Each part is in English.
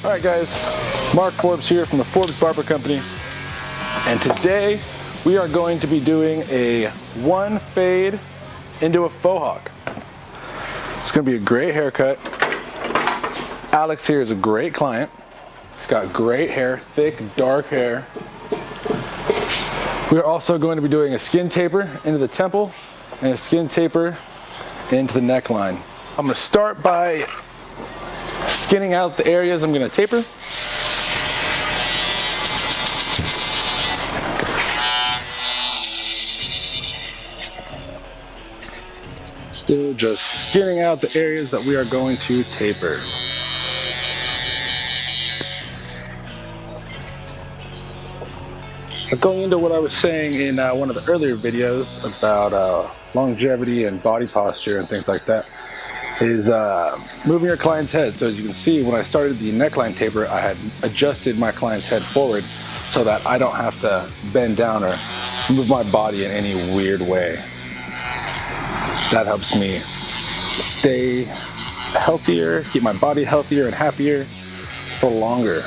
Alright guys, Mark Forbes here from the Forbes Barber Company, and today we are going to be doing a one fade into a Fauxhawk. It's going to be a great haircut. Alex here is a great client. He's got great hair, thick, dark hair. We are also going to be doing a skin taper into the temple and a skin taper into the neckline. I'm going to start by skinning out the areas I'm going to taper. Still just skinning out the areas that we are going to taper. Going into what I was saying in one of the earlier videos about longevity and body posture and things like that, is moving your client's head. So as you can see, when I started the neckline taper, I had adjusted my client's head forward so that I don't have to bend down or move my body in any weird way. That helps me stay healthier, keep my body healthier and happier for longer.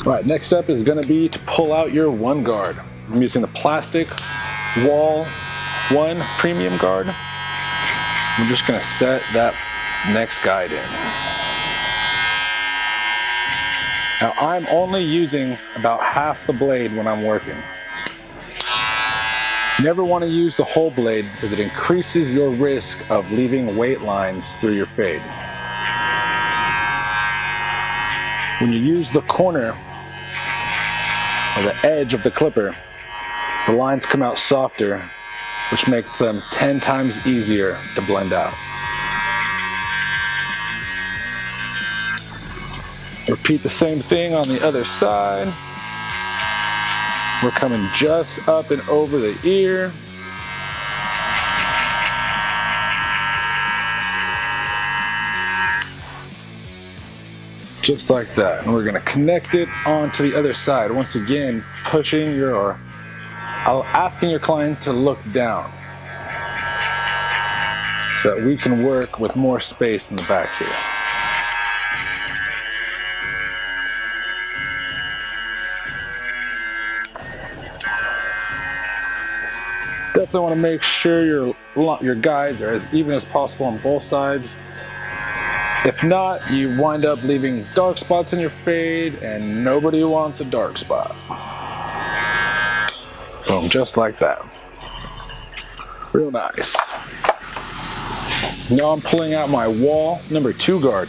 All right, next up is going to be to pull out your one guard. I'm using the plastic Wall 1 premium guard. I'm just going to set that next guide in. Now I'm only using about half the blade when I'm working. You never want to use the whole blade because it increases your risk of leaving weight lines through your fade. When you use the corner or the edge of the clipper, the lines come out softer, which makes them 10 times easier to blend out. Repeat the same thing on the other side. We're coming just up and over the ear. Just like that. And we're going to connect it onto the other side. Once again, asking your client to look down so that we can work with more space in the back here. Definitely want to make sure your guides are as even as possible on both sides. If not, you wind up leaving dark spots in your fade, and nobody wants a dark spot. Boom, just like that. Real nice. Now I'm pulling out my Wall number 2 guard.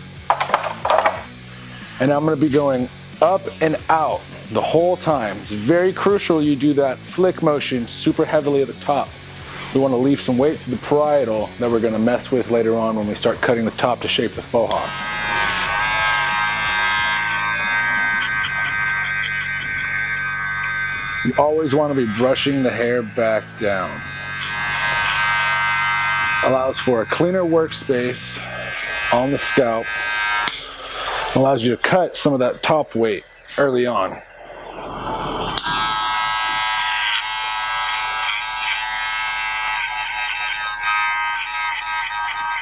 And I'm going to be going up and out the whole time. It's very crucial you do that flick motion super heavily at the top. We want to leave some weight for the parietal that we're going to mess with later on when we start cutting the top to shape the Fauxhawk. You always want to be brushing the hair back down. Allows for a cleaner workspace on the scalp. Allows you to cut some of that top weight early on.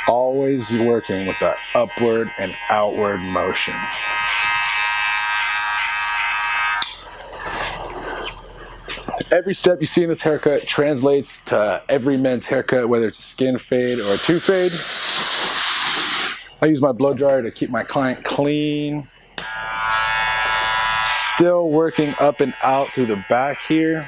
Always working with that upward and outward motion. Every step you see in this haircut translates to every men's haircut, whether it's a skin fade or a 2 fade. I use my blow dryer to keep my client clean. Still working up and out through the back here.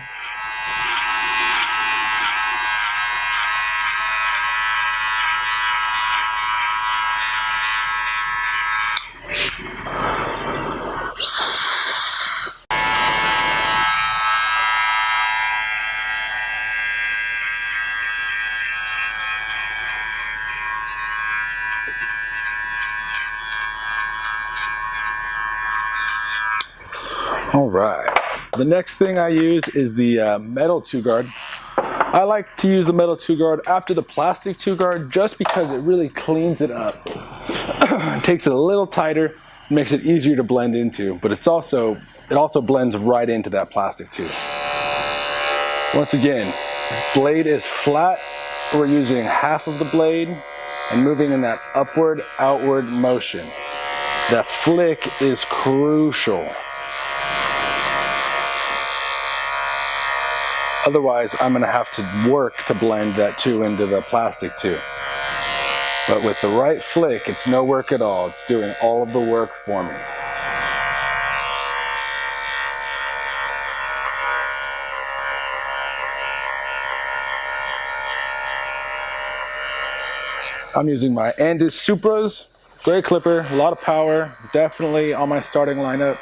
All right, the next thing I use is the metal 2 guard. I like to use the metal 2 guard after the plastic 2 guard just because it really cleans it up. It takes it a little tighter, makes it easier to blend into, but it also blends right into that plastic too. Once again, blade is flat. We're using half of the blade and moving in that upward, outward motion. That flick is crucial. Otherwise, I'm going to have to work to blend that too into the plastic too. But with the right flick, it's no work at all. It's doing all of the work for me. I'm using my Andis Supras, great clipper, a lot of power, definitely on my starting lineup.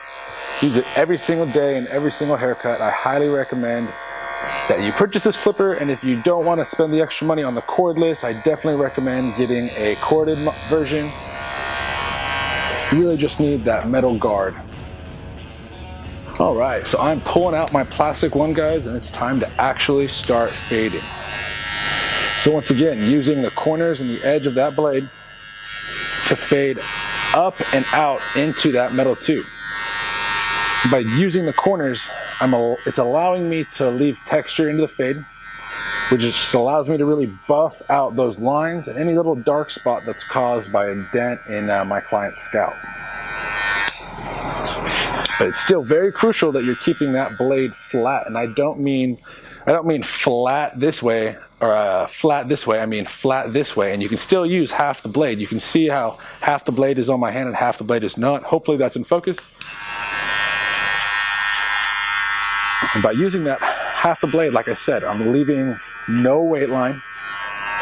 Use it every single day and every single haircut. I highly recommend that you purchase this clipper, and if you don't want to spend the extra money on the cordless, I definitely recommend getting a corded version. You really just need that metal guard. All right, so I'm pulling out my plastic one, guys, and it's time to actually start fading. So once again, using the corners and the edge of that blade to fade up and out into that metal tube. By using the corners, it's allowing me to leave texture into the fade, which just allows me to really buff out those lines and any little dark spot that's caused by a dent in my client's scalp. But it's still very crucial that you're keeping that blade flat, and I don't mean flat this way or flat this way. I mean flat this way, and you can still use half the blade. You can see how half the blade is on my hand and half the blade is not. Hopefully that's in focus. And by using that half the blade, like I said, I'm leaving no weight line,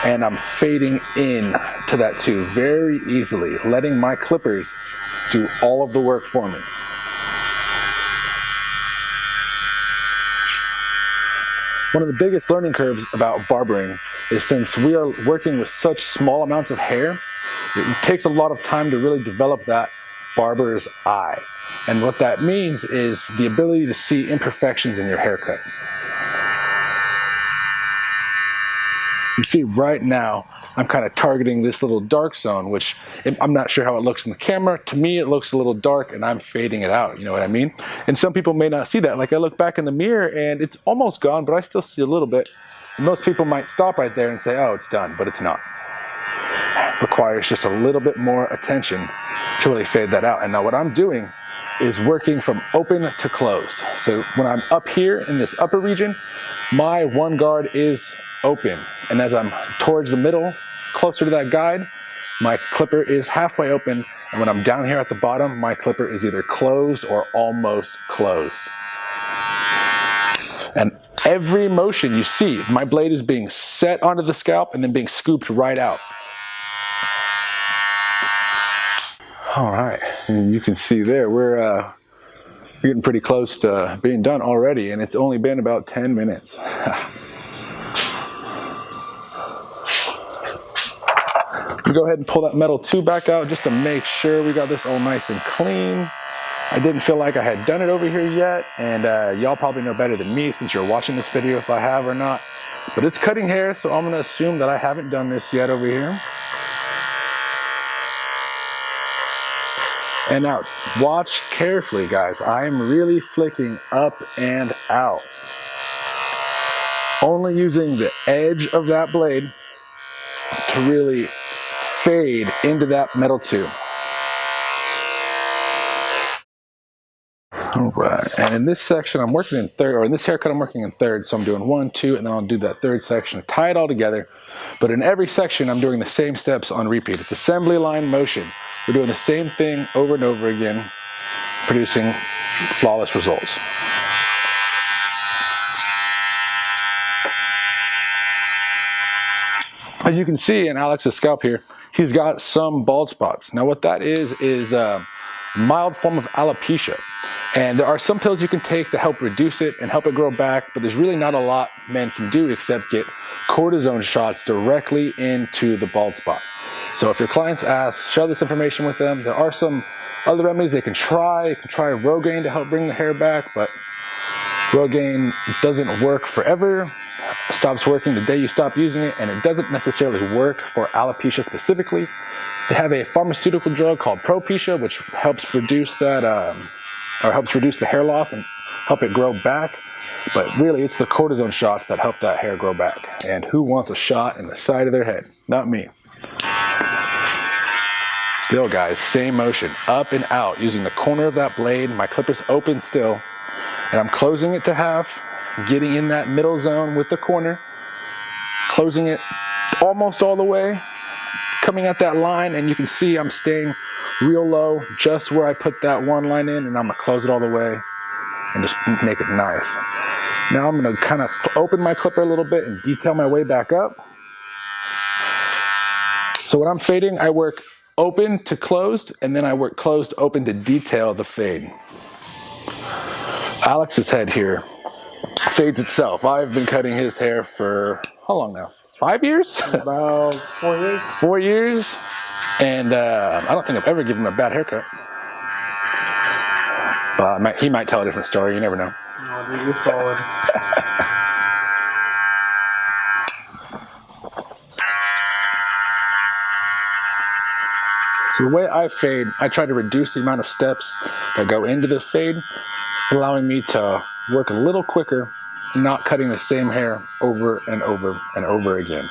and I'm fading in to that tube very easily, letting my clippers do all of the work for me. One of the biggest learning curves about barbering is, since we are working with such small amounts of hair, it takes a lot of time to really develop that barber's eye. And what that means is the ability to see imperfections in your haircut. You see right now, I'm kind of targeting this little dark zone, which I'm not sure how it looks in the camera. To me, it looks a little dark and I'm fading it out, you know what I mean? And some people may not see that. Like, I look back in the mirror and it's almost gone, but I still see a little bit. And most people might stop right there and say, oh, it's done, but it's not. It requires just a little bit more attention to really fade that out. And now what I'm doing is working from open to closed. So when I'm up here in this upper region, my one guard is open. And as I'm towards the middle, closer to that guide, my clipper is halfway open. And when I'm down here at the bottom, my clipper is either closed or almost closed. And every motion you see, my blade is being set onto the scalp and then being scooped right out. All right, and you can see there, we're getting pretty close to being done already, and it's only been about 10 minutes. We go ahead and pull that metal tube back out just to make sure we got this all nice and clean. I didn't feel like I had done it over here yet, and y'all probably know better than me since you're watching this video if I have or not. But it's cutting hair, so I'm gonna assume that I haven't done this yet over here. And now, watch carefully, guys. I am really flicking up and out. Only using the edge of that blade to really fade into that metal tube. All right, and in this section, I'm working in third, or in this haircut, I'm working in third. So I'm doing 1, 2, and then I'll do that third section, tie it all together. But in every section, I'm doing the same steps on repeat. It's assembly line motion. We're doing the same thing over and over again, producing flawless results. As you can see in Alex's scalp here, he's got some bald spots. Now what that is a mild form of alopecia. And there are some pills you can take to help reduce it and help it grow back, but there's really not a lot men can do except get cortisone shots directly into the bald spot. So if your clients ask, share this information with them. There are some other remedies they can try. You can try Rogaine to help bring the hair back, but Rogaine doesn't work forever. It stops working the day you stop using it, and it doesn't necessarily work for alopecia specifically. They have a pharmaceutical drug called Propecia, which helps reduce that, helps reduce the hair loss and help it grow back. But really, it's the cortisone shots that help that hair grow back. And who wants a shot in the side of their head? Not me. Still guys, same motion, up and out, using the corner of that blade. My clipper's open still, and I'm closing it to half, getting in that middle zone with the corner, closing it almost all the way, coming at that line, and you can see I'm staying real low, just where I put that one line in, and I'm gonna close it all the way and just make it nice. Now I'm gonna kind of open my clipper a little bit and detail my way back up. So when I'm fading, I work open to closed, and then I work closed to open to detail the fade. Alex's head here fades itself. I've been cutting his hair for, how long now? 5 years? About 4 years. 4 years, and I don't think I've ever given him a bad haircut. He might tell a different story, you never know. No, dude, you're solid. So the way I fade, I try to reduce the amount of steps that go into the fade, allowing me to work a little quicker, not cutting the same hair over and over and over again.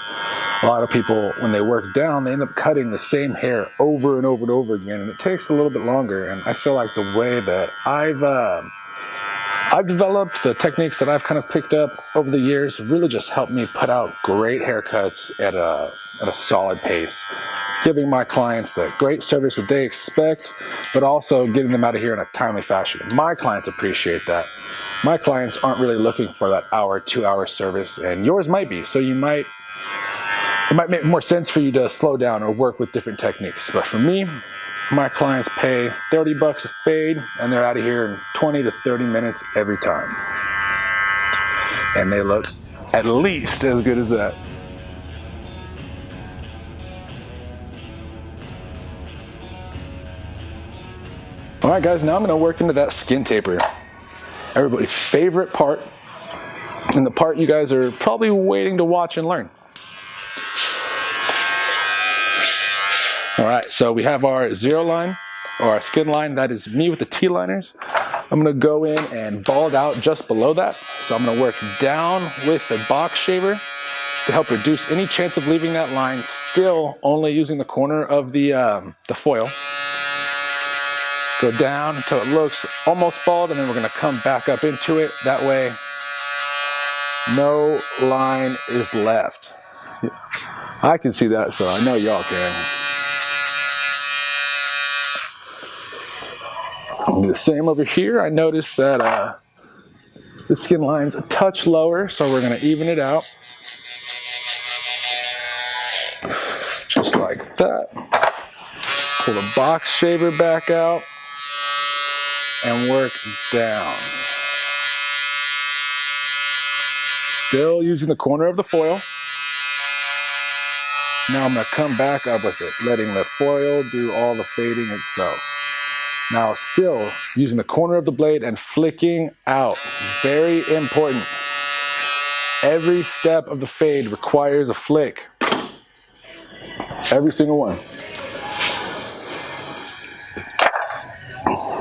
A lot of people, when they work down, they end up cutting the same hair over and over and over again, and it takes a little bit longer. And I feel like the way that I've developed, the techniques that I've kind of picked up over the years, really just helped me put out great haircuts at a solid pace, giving my clients the great service that they expect, but also getting them out of here in a timely fashion. My clients appreciate that. My clients aren't really looking for that hour, 2 hour service, and yours might be. So it might make more sense for you to slow down or work with different techniques. But for me, my clients pay 30 bucks a fade, and they're out of here in 20 to 30 minutes every time. And they look at least as good as that. All right, guys, now I'm gonna work into that skin taper. Everybody's favorite part, and the part you guys are probably waiting to watch and learn. All right, so we have our zero line, or our skin line. That is me with the T-liners. I'm gonna go in and bald out just below that. So I'm gonna work down with the box shaver to help reduce any chance of leaving that line, still only using the corner of the foil. Go down until it looks almost bald, and then we're gonna come back up into it. That way, no line is left. I can see that, so I know y'all can. I'll do the same over here. I noticed that the skin line's a touch lower, so we're gonna even it out. Just like that. Pull the box shaver back out and work down. Still using the corner of the foil. Now I'm gonna come back up with it, letting the foil do all the fading itself. Now still using the corner of the blade and flicking out. Very important. Every step of the fade requires a flick. Every single one.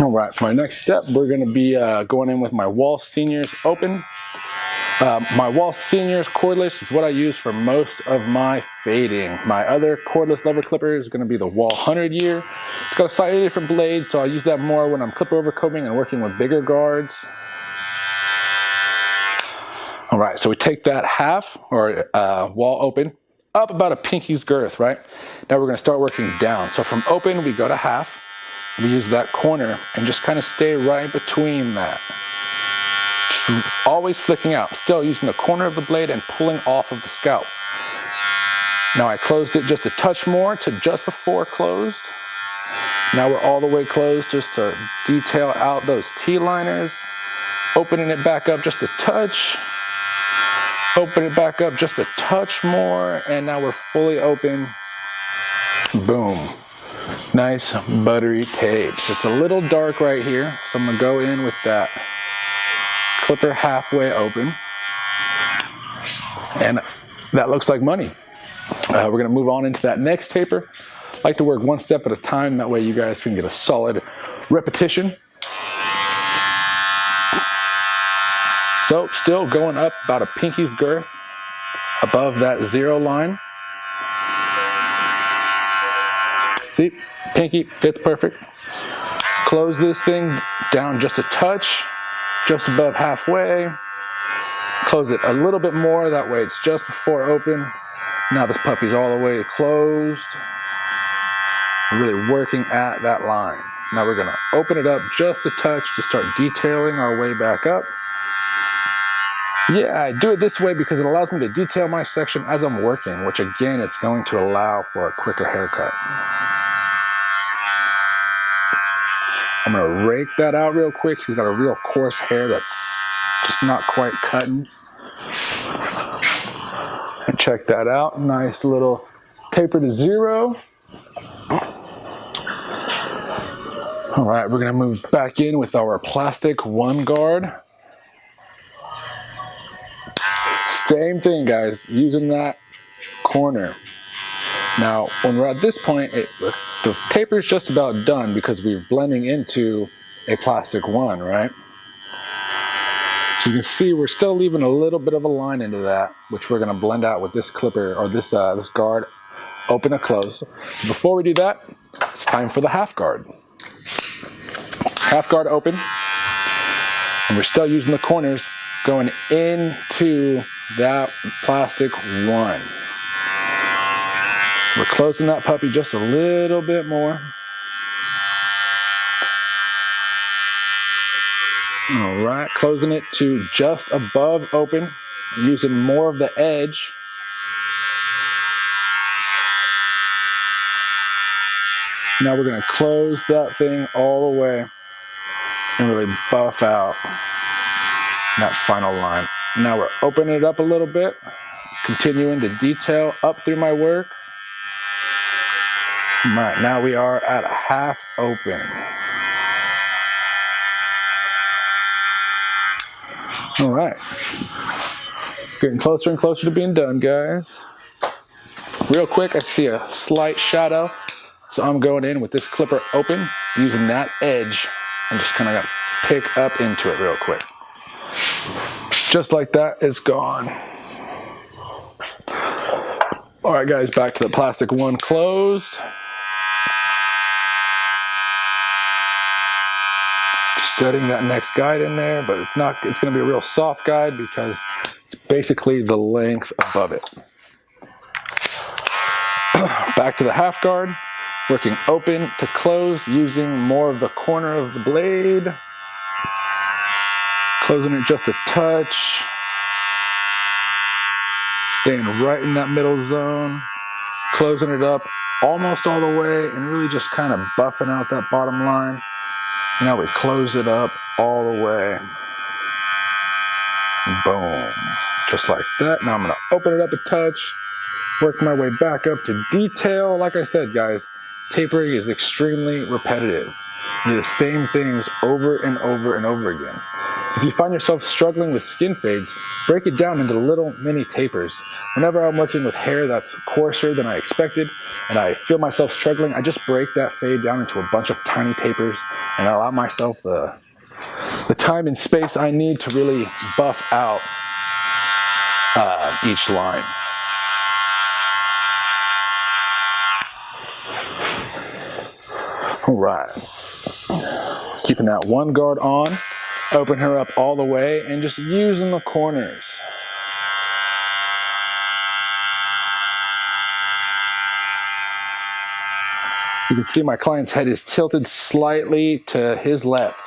All right, for my next step, we're gonna be going in with my Wall Seniors open. My Wall Seniors cordless is what I use for most of my fading. My other cordless lever clipper is gonna be the Wall 100 year. It's got a slightly different blade, so I use that more when I'm clipper overcombing and working with bigger guards. All right, so we take that half, or wall open, up about a pinky's girth, right? Now we're gonna start working down. So from open, we go to half. We use that corner and just kind of stay right between that. Always flicking out, still using the corner of the blade and pulling off of the scalp. Now I closed it just a touch more to just before closed. Now we're all the way closed just to detail out those T-liners. Opening it back up just a touch. Open it back up just a touch more, and now we're fully open. Boom. Nice buttery tapes. It's a little dark right here, so I'm gonna go in with that clipper halfway open, and that looks like money. We're gonna move on into that next taper. I like to work one step at a time, that way you guys can get a solid repetition. So still going up about a pinky's girth above that zero line. See, pinky fits perfect. Close this thing down just a touch, just above halfway. Close it a little bit more, that way it's just before open. Now this puppy's all the way closed. Really working at that line. Now we're gonna open it up just a touch to start detailing our way back up. Yeah, I do it this way because it allows me to detail my section as I'm working, which again, it's going to allow for a quicker haircut. I'm gonna rake that out real quick. He's got a real coarse hair that's just not quite cutting. And check that out, nice little taper to zero. All right, we're gonna move back in with our plastic one guard. Same thing, guys, using that corner. Now, when we're at this point, the taper is just about done because we're blending into a plastic one, right? So you can see we're still leaving a little bit of a line into that, which we're gonna blend out with this clipper or this guard, open and close. Before we do that, it's time for the half guard. Half guard open, and we're still using the corners going into that plastic one. We're closing that puppy just a little bit more. All right, closing it to just above open, using more of the edge. Now we're gonna close that thing all the way and really buff out that final line. Now we're opening it up a little bit, continuing to detail up through my work. All right, now we are at a half open. All right, getting closer and closer to being done, guys. Real quick, I see a slight shadow, so I'm going in with this clipper open, using that edge, and just kind of pick up into it real quick. Just like that, it's gone. All right, guys, back to the plastic one closed. Just setting that next guide in there, but it's gonna be a real soft guide because it's basically the length above it. Back to the half guard, working open to close, using more of the corner of the blade. Closing it just a touch. Staying right in that middle zone. Closing it up almost all the way and really just kind of buffing out that bottom line. Now we close it up all the way. Boom. Just like that. Now I'm gonna open it up a touch. Work my way back up to detail. Like I said, guys, tapering is extremely repetitive. You do the same things over and over and over again. If you find yourself struggling with skin fades, break it down into little mini tapers. Whenever I'm working with hair that's coarser than I expected and I feel myself struggling, I just break that fade down into a bunch of tiny tapers and allow myself the time and space I need to really buff out each line. All right, keeping that one guard on, open her up all the way and just using the corners. You can see my client's head is tilted slightly to his left.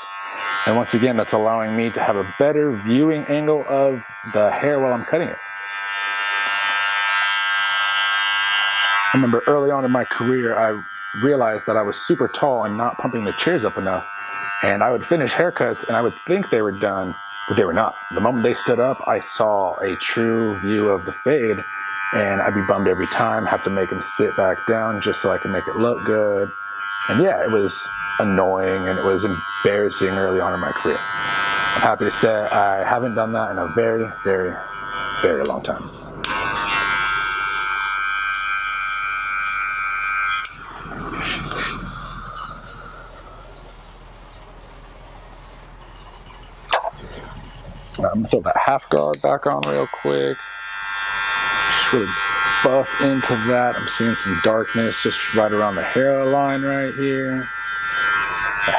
And once again, that's allowing me to have a better viewing angle of the hair while I'm cutting it. I remember early on in my career, I realized that I was super tall and not pumping the chairs up enough. And I would finish haircuts and I would think they were done, but they were not. The moment they stood up, I saw a true view of the fade, and I'd be bummed every time, have to make them sit back down just so I can make it look good. And yeah, it was annoying and it was embarrassing early on in my career. I'm happy to say I haven't done that in a very, very, very long time. I'm gonna throw that half guard back on real quick. Just really buff into that. I'm seeing some darkness just right around the hairline right here.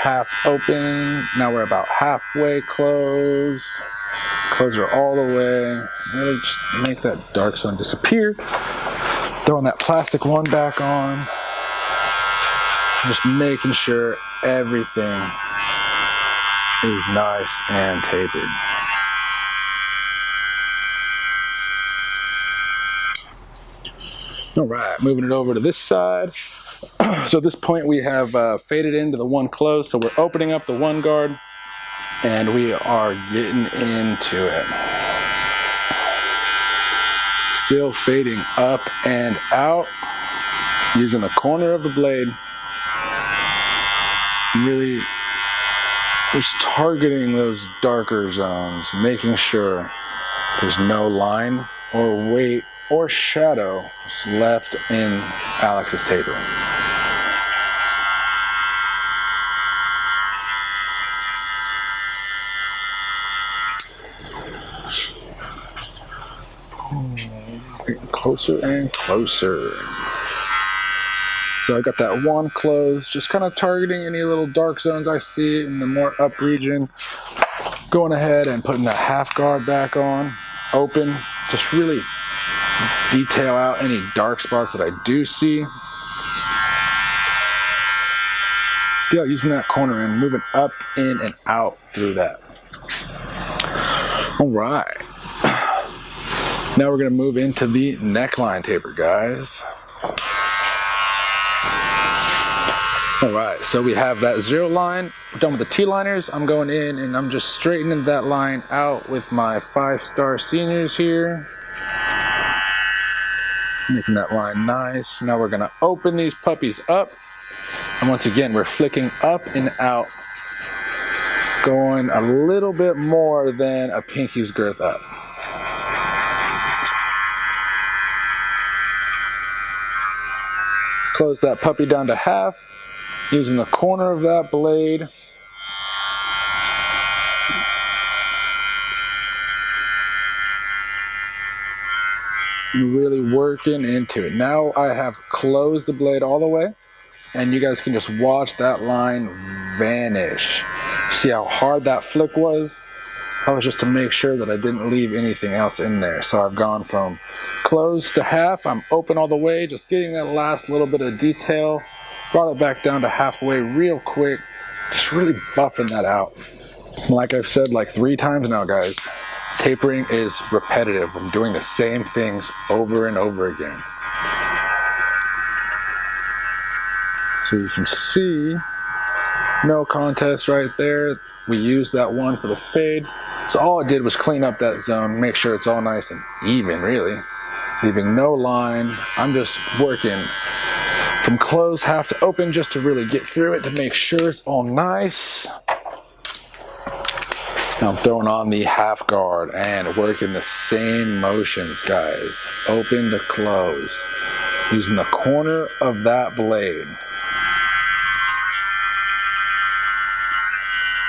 Half open. Now we're about halfway closed. Close her all the way. Really just make that dark zone disappear. Throwing that plastic one back on. Just making sure everything is nice and tapered. All right, moving it over to this side. So at this point we have faded into the one close, so we're opening up the one guard and we are getting into it. Still fading up and out, using the corner of the blade. Really just targeting those darker zones, making sure there's no line or weight or shadow left in Alex's tapering. Getting closer and closer. So I got that one closed, just kind of targeting any little dark zones I see in the more up region. Going ahead and putting that half guard back on, open, just really detail out any dark spots that I do see. Still using that corner and moving up, in, and out through that. All right. Now we're going to move into the neckline taper, guys. All right, so we have that zero line. We're done with the T-liners. I'm going in and I'm just straightening that line out with my 5-star seniors here. Making that line nice. Now we're gonna open these puppies up. And once again, we're flicking up and out, going a little bit more than a pinky's girth up. Close that puppy down to half, using the corner of that blade. Really working into it. Now I have closed the blade all the way, and you guys can just watch that line vanish. See how hard that flick was? That was just to make sure that I didn't leave anything else in there. So I've gone from closed to half. I'm open all the way, just getting that last little bit of detail. Brought it back down to halfway real quick. Just really buffing that out. Like I've said like 3 times now, guys, tapering is repetitive. I'm doing the same things over and over again. So you can see, no contest right there. We used that one for the fade. So all it did was clean up that zone, make sure it's all nice and even, really. Leaving no line. I'm just working from closed half to open just to really get through it to make sure it's all nice. Now I'm throwing on the half guard and working the same motions, guys. Open to closed. Using the corner of that blade.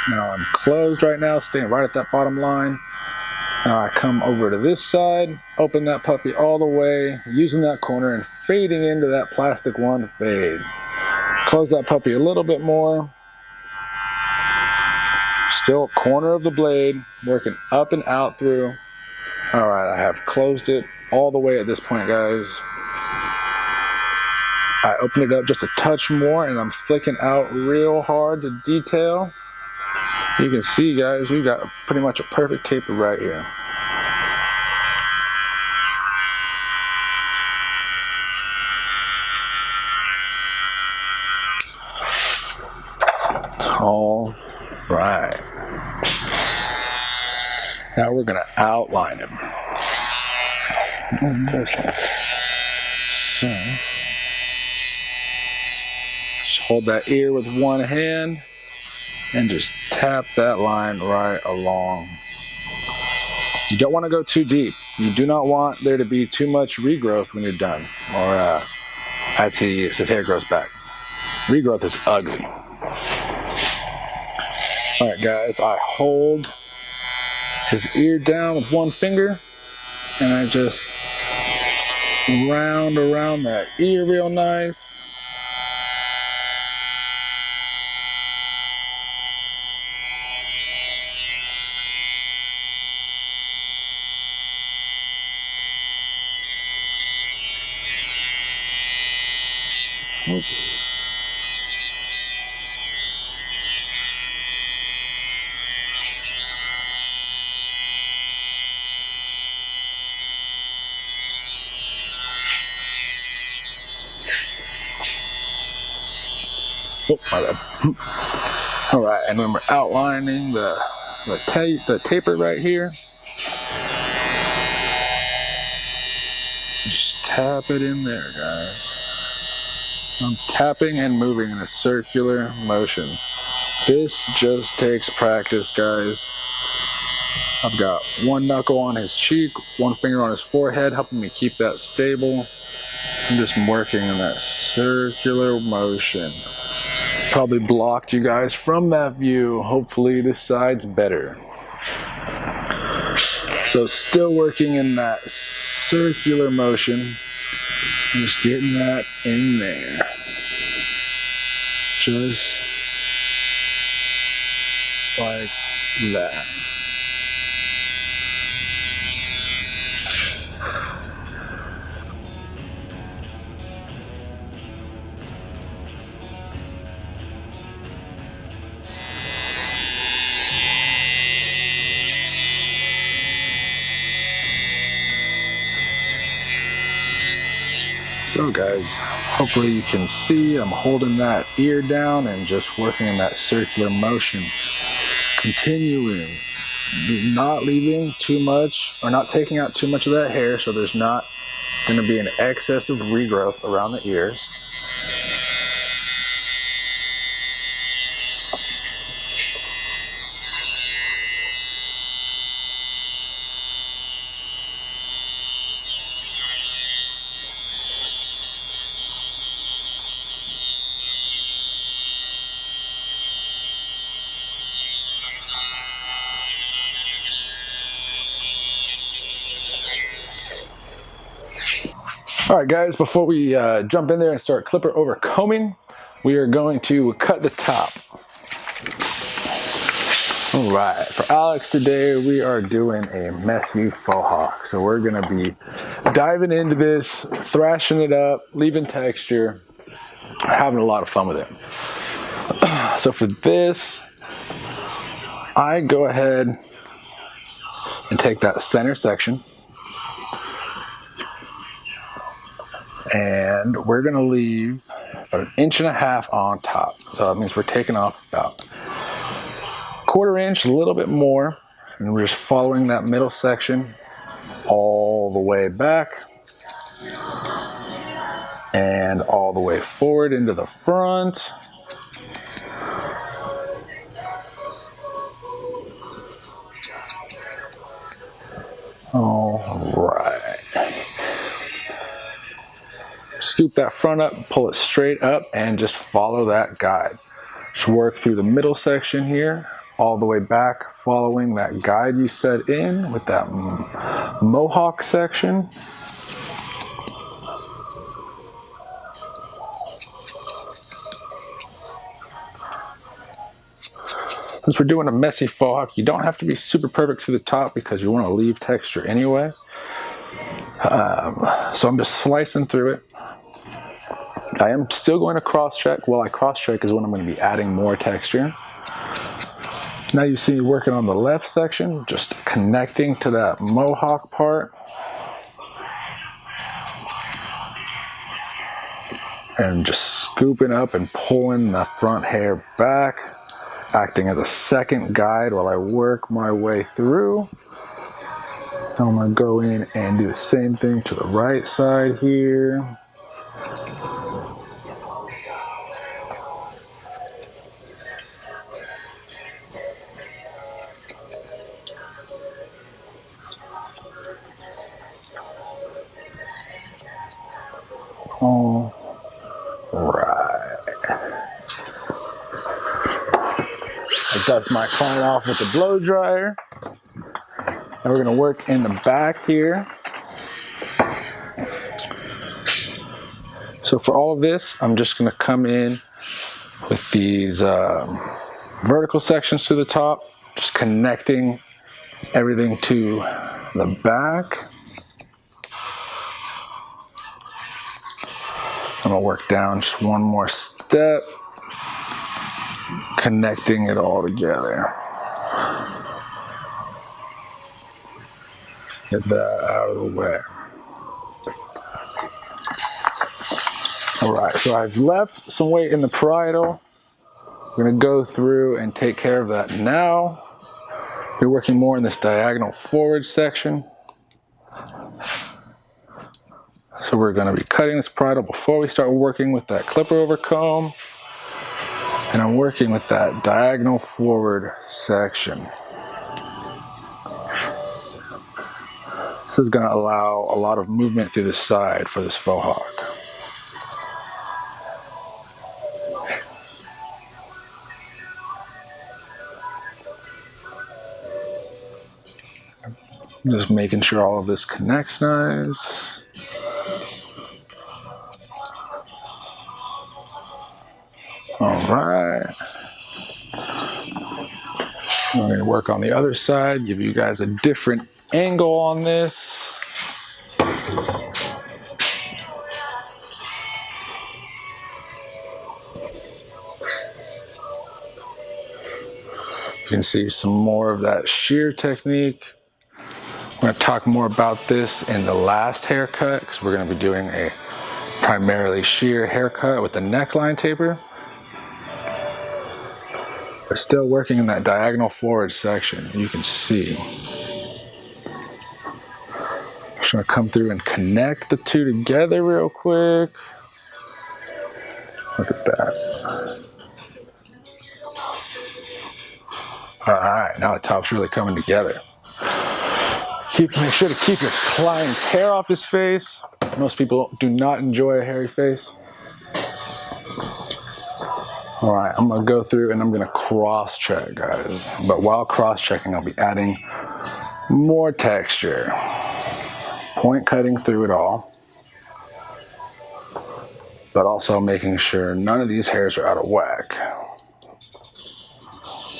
Now I'm closed right now, staying right at that bottom line. Now I come over to this side, open that puppy all the way, using that corner and fading into that plastic one fade. Close that puppy a little bit more. Still corner of the blade, working up and out through. All right, I have closed it all the way at this point, guys. I open it up just a touch more and I'm flicking out real hard to detail. You can see, guys, we've got pretty much a perfect taper right here. All right. Now we're going to outline him. So, just hold that ear with one hand and just tap that line right along. You don't want to go too deep. You do not want there to be too much regrowth when you're done, or as his hair grows back. Regrowth is ugly. All right, guys, I hold his ear down with one finger, and I just round around that ear real nice. Oop. Oh, my bad. All right, and when we're outlining the taper right here, just tap it in there, guys. I'm tapping and moving in a circular motion. This just takes practice, guys. I've got one knuckle on his cheek, one finger on his forehead, helping me keep that stable. I'm just working in that circular motion. Probably blocked you guys from that view. Hopefully this side's better. So still working in that circular motion. Just getting that in there. Just like that. So guys, hopefully you can see I'm holding that ear down and just working in that circular motion. Continuing, not leaving too much or not taking out too much of that hair, so there's not going to be an excess of regrowth around the ears. All right, guys, before we jump in there and start clipper over combing, we are going to cut the top. All right, for Alex today, we are doing a messy Fauxhawk. So we're gonna be diving into this, thrashing it up, leaving texture, having a lot of fun with it. So for this, I go ahead and take that center section, and we're gonna leave an 1.5 inches on top. So that means we're taking off about 1/4 inch, a little bit more, and we're just following that middle section all the way back and all the way forward into the front. All right. Scoop that front up, pull it straight up, and just follow that guide. Just work through the middle section here, all the way back, following that guide you set in with that mohawk section. Since we're doing a messy Fauxhawk, you don't have to be super perfect to the top because you want to leave texture anyway. So I'm just slicing through it. I am still going to cross-check. While I cross-check is when I'm going to be adding more texture. Now you see me working on the left section, just connecting to that mohawk part. And just scooping up and pulling the front hair back, acting as a second guide while I work my way through. I'm going to go in and do the same thing to the right side here. All right. I dust my client off with the blow dryer. Now we're going to work in the back here. So for all of this, I'm just going to come in with these vertical sections to the top, just connecting everything to the back. I'm going to work down just one more step, connecting it all together. Get that out of the way. All right, so I've left some weight in the parietal. We're going to go through and take care of that now. We're working more in this diagonal forward section. So we're going to be cutting this parietal before we start working with that clipper over comb. And I'm working with that diagonal forward section. This is going to allow a lot of movement through the side for this Fauxhawk. Just making sure all of this connects nice. All right. I'm going to work on the other side, give you guys a different angle on this. You can see some more of that shear technique. I'm going to talk more about this in the last haircut because we're going to be doing a primarily shear haircut with the neckline taper. We're still working in that diagonal forward section. You can see. I'm just going to come through and connect the two together real quick. Look at that. All right, now the top's really coming together. Make sure to keep your client's hair off his face. Most people do not enjoy a hairy face. All right, I'm gonna go through and I'm gonna cross-check, guys. But while cross-checking, I'll be adding more texture. Point cutting through it all. But also making sure none of these hairs are out of whack.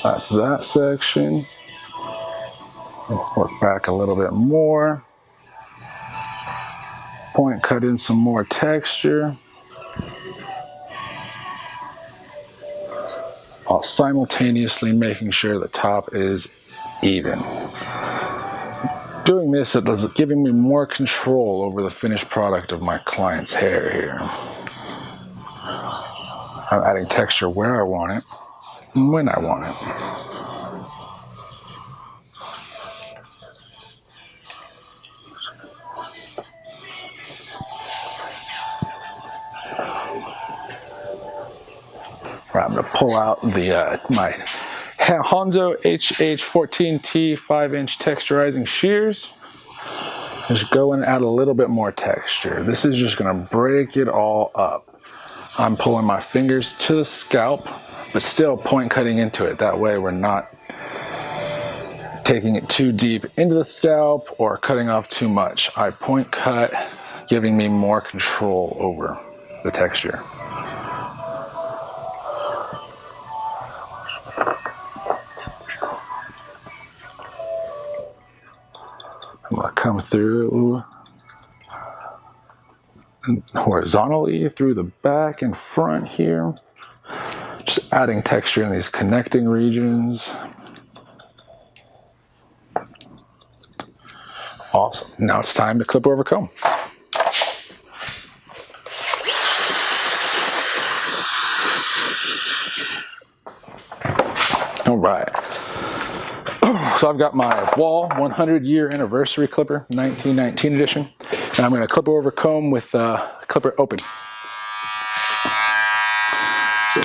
That's that section. Work back a little bit more. Point cut in some more texture. While simultaneously making sure the top is even. Doing this, it is giving me more control over the finished product of my client's hair here. I'm adding texture where I want it and when I want it. I'm going to pull out the my Hanzo HH14T 5-inch texturizing shears. Just go and add a little bit more texture. This is just going to break it all up. I'm pulling my fingers to the scalp, but still point cutting into it. That way we're not taking it too deep into the scalp or cutting off too much. I point cut, giving me more control over the texture. I'm going to come through horizontally through the back and front here. Just adding texture in these connecting regions. Awesome. Now it's time to clip over comb. All right. So I've got my Wall 100-year anniversary clipper, 1919 edition, and I'm going to clip over comb with clipper open. So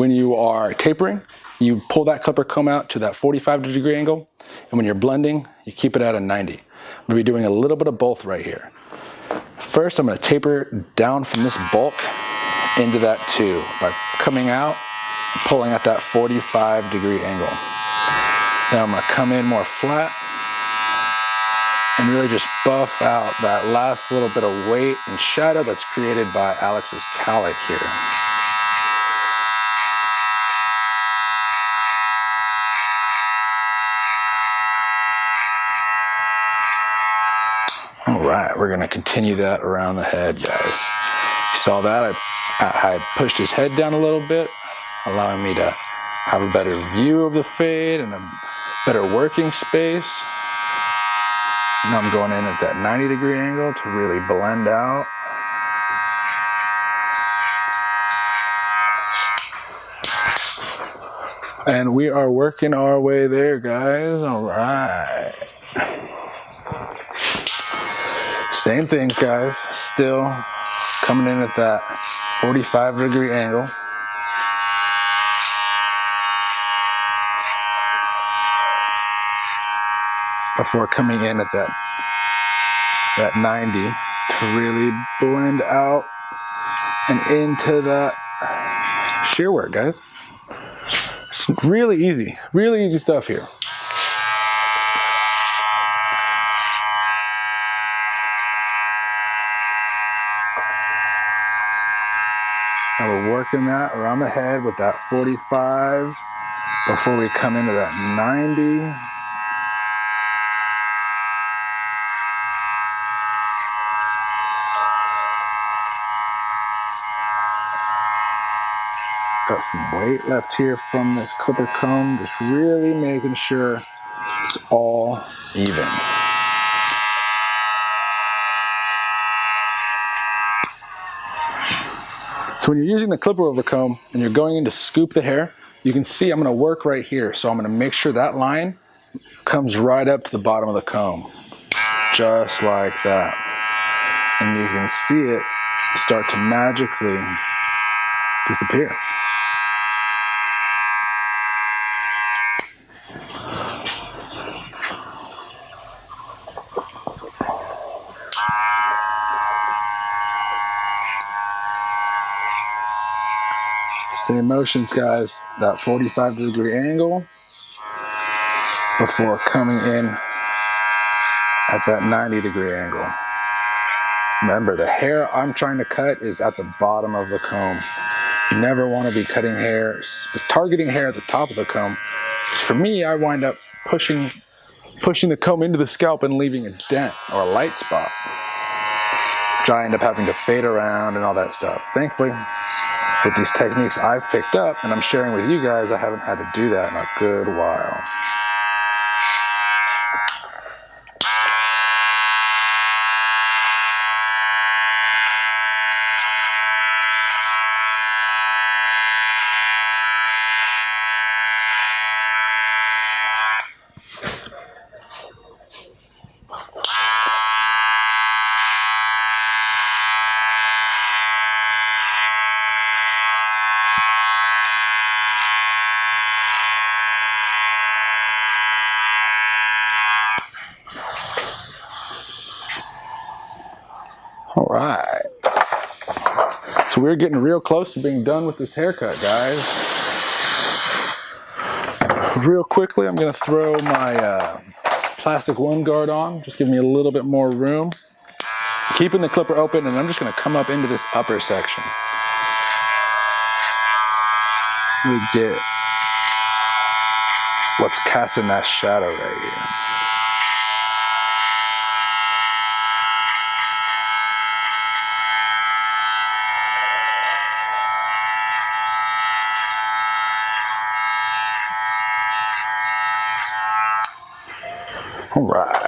when you are tapering, you pull that clipper comb out to that 45-degree angle, and when you're blending, you keep it at a 90. I'm going to be doing a little bit of both right here. First, I'm going to taper down from this bulk into that 2 by coming out, pulling at that 45-degree angle. Now I'm going to come in more flat and really just buff out that last little bit of weight and shadow that's created by Alex's cowlick here. All right, we're gonna continue that around the head, guys. You saw that? I pushed his head down a little bit, allowing me to have a better view of the fade and a better working space. Now I'm going in at that 90-degree angle to really blend out. And we are working our way there, guys. All right. Same things, guys. Still coming in at that 45-degree angle. Before coming in at that 90 to really blend out and into that shear work, guys. It's really easy stuff here. Now we're working that around the head with that 45 before we come into that 90. Got some weight left here from this clipper comb, just really making sure it's all even. So when you're using the clipper over comb and you're going in to scoop the hair, you can see I'm going to work right here. So I'm going to make sure that line comes right up to the bottom of the comb, just like that. And you can see it start to magically disappear. Same motions, guys, that 45-degree angle before coming in at that 90-degree angle. Remember, the hair I'm trying to cut is at the bottom of the comb. You never want to be cutting hair, targeting hair at the top of the comb. Because for me, I wind up pushing the comb into the scalp and leaving a dent or a light spot, which I end up having to fade around and all that stuff. Thankfully, with these techniques I've picked up and I'm sharing with you guys, I haven't had to do that in a good while. All right, so we're getting real close to being done with this haircut, guys. Real quickly, I'm gonna throw my plastic wind guard on, just give me a little bit more room. Keeping the clipper open, and I'm just gonna come up into this upper section. We get what's casting that shadow right here. All right.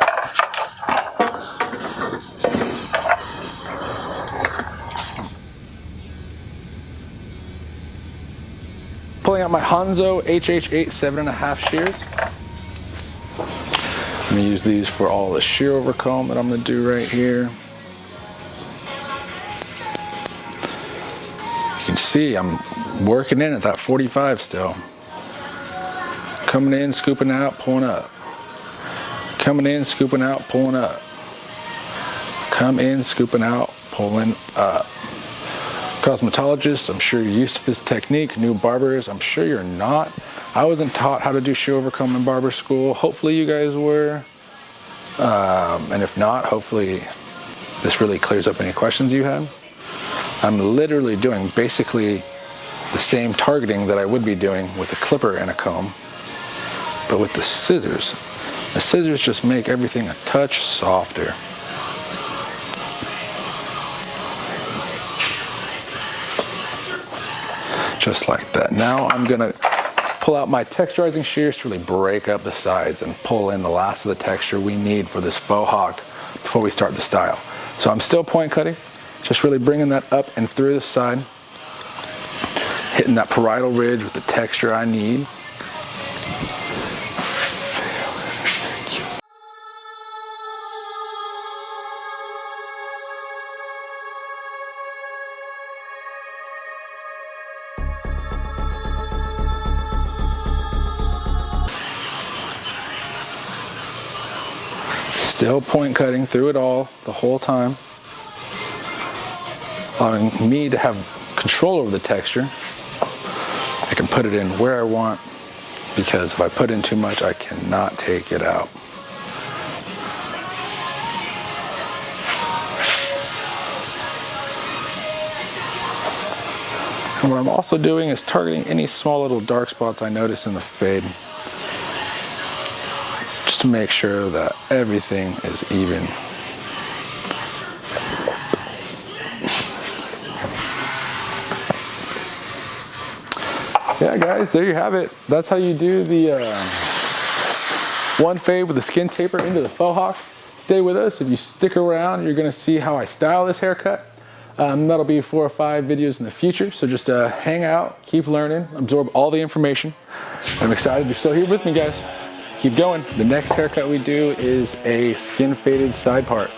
Pulling out my Hanzo HH8 7.5 shears. I'm gonna use these for all the shear over comb that I'm gonna do right here. You can see I'm working in at that 45 still. Coming in, scooping out, pulling up. Coming in, scooping out, pulling up. Come in, scooping out, pulling up. Cosmetologists, I'm sure you're used to this technique. New barbers, I'm sure you're not. I wasn't taught how to do shear over comb in barber school. Hopefully you guys were. And if not, hopefully this really clears up any questions you had. I'm literally doing basically the same targeting that I would be doing with a clipper and a comb, but with the scissors. The scissors just make everything a touch softer. Just like that. Now I'm gonna pull out my texturizing shears to really break up the sides and pull in the last of the texture we need for this Fauxhawk before we start the style. So I'm still point cutting, just really bringing that up and through the side, hitting that parietal ridge with the texture I need. Still point cutting through it all the whole time, allowing me to have control over the texture. I can put it in where I want, because if I put in too much, I cannot take it out. And what I'm also doing is targeting any small little dark spots I notice in the fade, just to make sure that everything is even. Yeah guys, there you have it. That's how you do the one fade with the skin taper into the Fauxhawk. Stay with us. If you stick around, you're gonna see how I style this haircut. That'll be 4 or 5 videos in the future, so just hang out, keep learning, absorb all the information. I'm excited you're still here with me, guys. Keep going. The next haircut we do is a skin faded side part.